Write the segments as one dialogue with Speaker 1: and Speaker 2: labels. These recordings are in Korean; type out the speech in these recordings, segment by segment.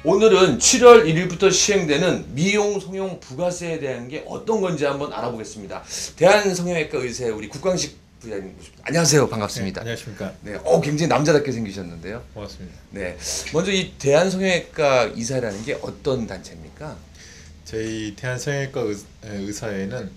Speaker 1: 오늘은 7월 1일부터 시행되는 미용 성형 부가세에 대한 게 어떤 건지 한번 알아보겠습니다. 대한성형외과 의사의 우리 국광식 부장님 모십니다. 안녕하세요. 반갑습니다.
Speaker 2: 네, 안녕하십니까.
Speaker 1: 네, 굉장히 남자답게 생기셨는데요.
Speaker 2: 고맙습니다.
Speaker 1: 네, 먼저 이 대한성형외과 의사라는 게 어떤 단체입니까?
Speaker 2: 저희 대한성형외과 의사회는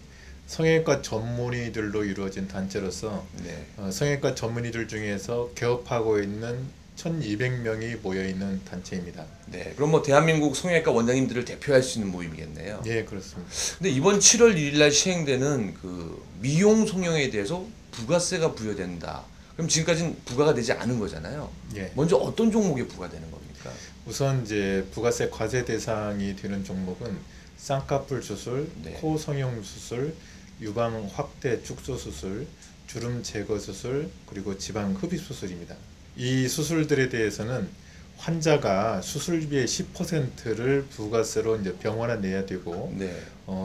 Speaker 2: 성형외과 전문의들로 이루어진 단체로서
Speaker 1: 네.
Speaker 2: 성형외과 전문의들 중에서 개업하고 있는 1200명이 모여있는 단체입니다.
Speaker 1: 네, 그럼 뭐 대한민국 성형외과 원장님들을 대표할 수 있는 모임이겠네요.
Speaker 2: 예, 그렇습니다.
Speaker 1: 근데 이번 7월 1일 날 시행되는 그 미용 성형에 대해서 부가세가 부여된다. 그럼 지금까지는 부과가 되지 않은 거잖아요.
Speaker 2: 예.
Speaker 1: 먼저 어떤 종목에 부과되는 겁니까?
Speaker 2: 우선 이제 부가세 과세 대상이 되는 종목은 쌍꺼풀 수술,
Speaker 1: 네.
Speaker 2: 코 성형 수술, 유방 확대 축소 수술, 주름 제거 수술, 그리고 지방 흡입 수술입니다. 이 수술들에 대해서는 환자가 수술비의 10%를 부가세로 이제 병원에 내야 되고,
Speaker 1: 네.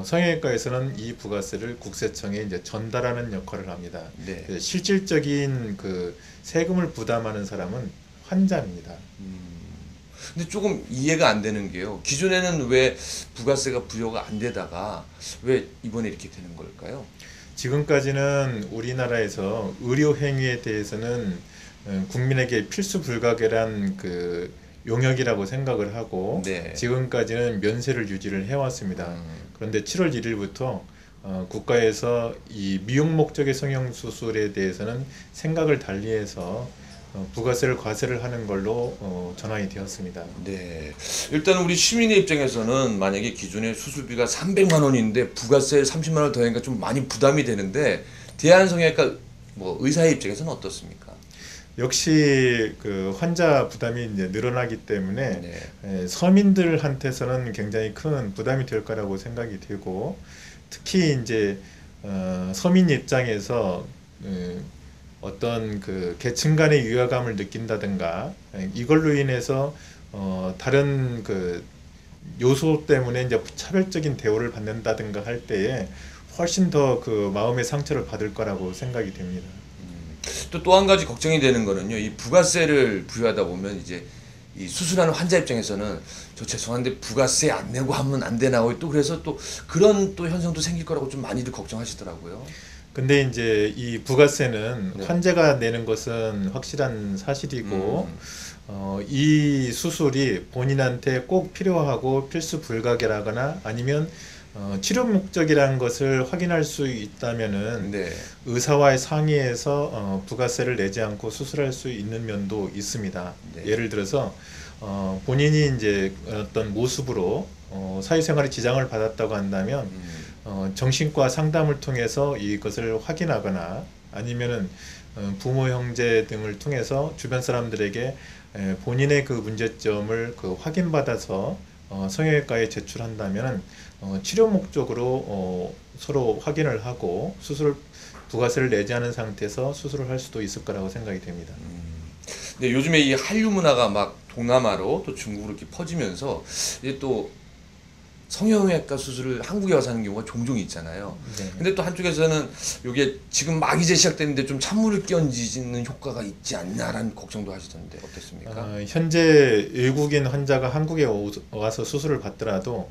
Speaker 2: 성형외과에서는 이 부가세를 국세청에 이제 전달하는 역할을 합니다.
Speaker 1: 네.
Speaker 2: 실질적인 그 세금을 부담하는 사람은 환자입니다.
Speaker 1: 근데 조금 이해가 안 되는 게요. 기존에는 왜 부가세가 부여가 안 되다가 왜 이번에 이렇게 되는 걸까요?
Speaker 2: 지금까지는 우리나라에서 의료 행위에 대해서는 국민에게 필수 불가결한 그 용역이라고 생각을 하고,
Speaker 1: 네.
Speaker 2: 지금까지는 면세를 유지를 해왔습니다. 그런데 7월 1일부터 국가에서 이 미용 목적의 성형 수술에 대해서는 생각을 달리해서 부가세를 과세를 하는 걸로 전환이 되었습니다.
Speaker 1: 네. 일단 우리 시민의 입장에서는 만약에 기존에 수술비가 300만 원인데 부가세 30만 원 더하니까 좀 많이 부담이 되는데 대한성형외과 뭐 의사의 입장에서는 어떻습니까?
Speaker 2: 역시 그 환자 부담이 이제 늘어나기 때문에
Speaker 1: 네.
Speaker 2: 서민들한테서는 굉장히 큰 부담이 될 거라고 생각이 되고, 특히 이제 서민 입장에서 어떤 그 계층 간의 유화감을 느낀다든가, 이걸로 인해서 다른 그 요소 때문에 이제 차별적인 대우를 받는다든가 할 때에 훨씬 더 그 마음의 상처를 받을 거라고 생각이 됩니다.
Speaker 1: 또 한 가지 걱정이 되는 거는요. 이 부가세를 부여하다 보면 이제 이 수술하는 환자 입장에서는 저 죄송한데 부가세 안 내고 하면 안 되나, 또 그래서 또 그런 또 현상도 생길 거라고 좀 많이들 걱정하시더라고요.
Speaker 2: 근데 이제 이 부가세는
Speaker 1: 네.
Speaker 2: 환자가 내는 것은 확실한 사실이고, 이 수술이 본인한테 꼭 필요하고 필수 불가결하거나 아니면 치료 목적이라는 것을 확인할 수 있다면은
Speaker 1: 네.
Speaker 2: 의사와의 상의해서 부가세를 내지 않고 수술할 수 있는 면도 있습니다.
Speaker 1: 네.
Speaker 2: 예를 들어서 본인이 이제 어떤 모습으로 사회생활에 지장을 받았다고 한다면 정신과 상담을 통해서 이것을 확인하거나 아니면은 부모 형제 등을 통해서 주변 사람들에게 본인의 그 문제점을 그 확인받아서 성형외과에 제출한다면 치료 목적으로 서로 확인을 하고 수술 부가세를 내지 않은 상태에서 수술을 할 수도 있을 거라고 생각이 됩니다.
Speaker 1: 근데 요즘에 이 한류 문화가 막 동남아로 또 중국으로 이렇게 퍼지면서 이제 또 성형외과 수술을 한국에 와서 하는 경우가 종종 있잖아요.
Speaker 2: 네.
Speaker 1: 근데 또 한쪽에서는 이게 지금 막 이제 시작됐는데 좀 찬물을 끼얹는 효과가 있지 않냐라는 걱정도 하시던데 어떻습니까?
Speaker 2: 현재 외국인 환자가 한국에 와서 수술을 받더라도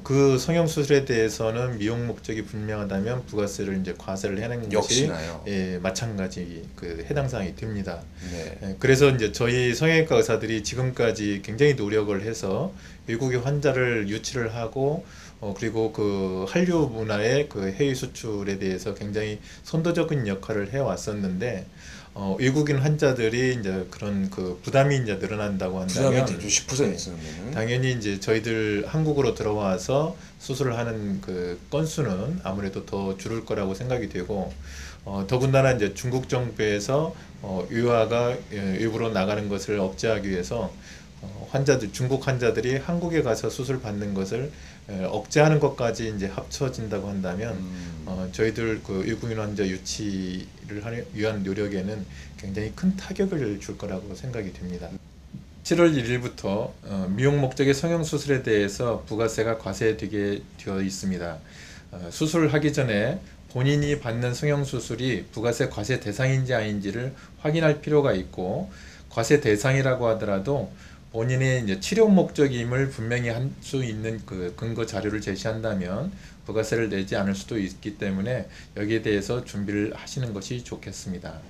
Speaker 2: 그 성형 수술에 대해서는 미용 목적이 분명하다면 부가세를 이제 과세를 해내는 것이
Speaker 1: 역시나요.
Speaker 2: 마찬가지 그 해당 사항이 됩니다.
Speaker 1: 네.
Speaker 2: 그래서 이제 저희 성형외과 의사들이 지금까지 굉장히 노력을 해서 외국의 환자를 유치를 하고 그리고 그 한류 문화의 그 해외 수출에 대해서 굉장히 선도적인 역할을 해왔었는데, 외국인 환자들이 이제 그런 그 부담이 이제 늘어난다고 한다면
Speaker 1: 부담이 되죠. 10% 있으면은.
Speaker 2: 당연히 이제 저희들 한국으로 들어와서 수술을 하는 그 건수는 아무래도 더 줄을 거라고 생각이 되고, 더군다나 이제 중국 정부에서 유아가 외부로 나가는 것을 억제하기 위해서 중국 환자들이 한국에 가서 수술 받는 것을 억제하는 것까지 이제 합쳐진다고 한다면 저희들 그 외국인 환자 유치를 위한 노력에는 굉장히 큰 타격을 줄 거라고 생각이 됩니다. 7월 1일부터 미용 목적의 성형 수술에 대해서 부가세가 과세되게 되어 있습니다. 수술을 하기 전에 본인이 받는 성형 수술이 부가세 과세 대상인지 아닌지를 확인할 필요가 있고, 과세 대상이라고 하더라도 본인의 이제 치료 목적임을 분명히 할 수 있는 그 근거 자료를 제시한다면 부가세를 내지 않을 수도 있기 때문에 여기에 대해서 준비를 하시는 것이 좋겠습니다.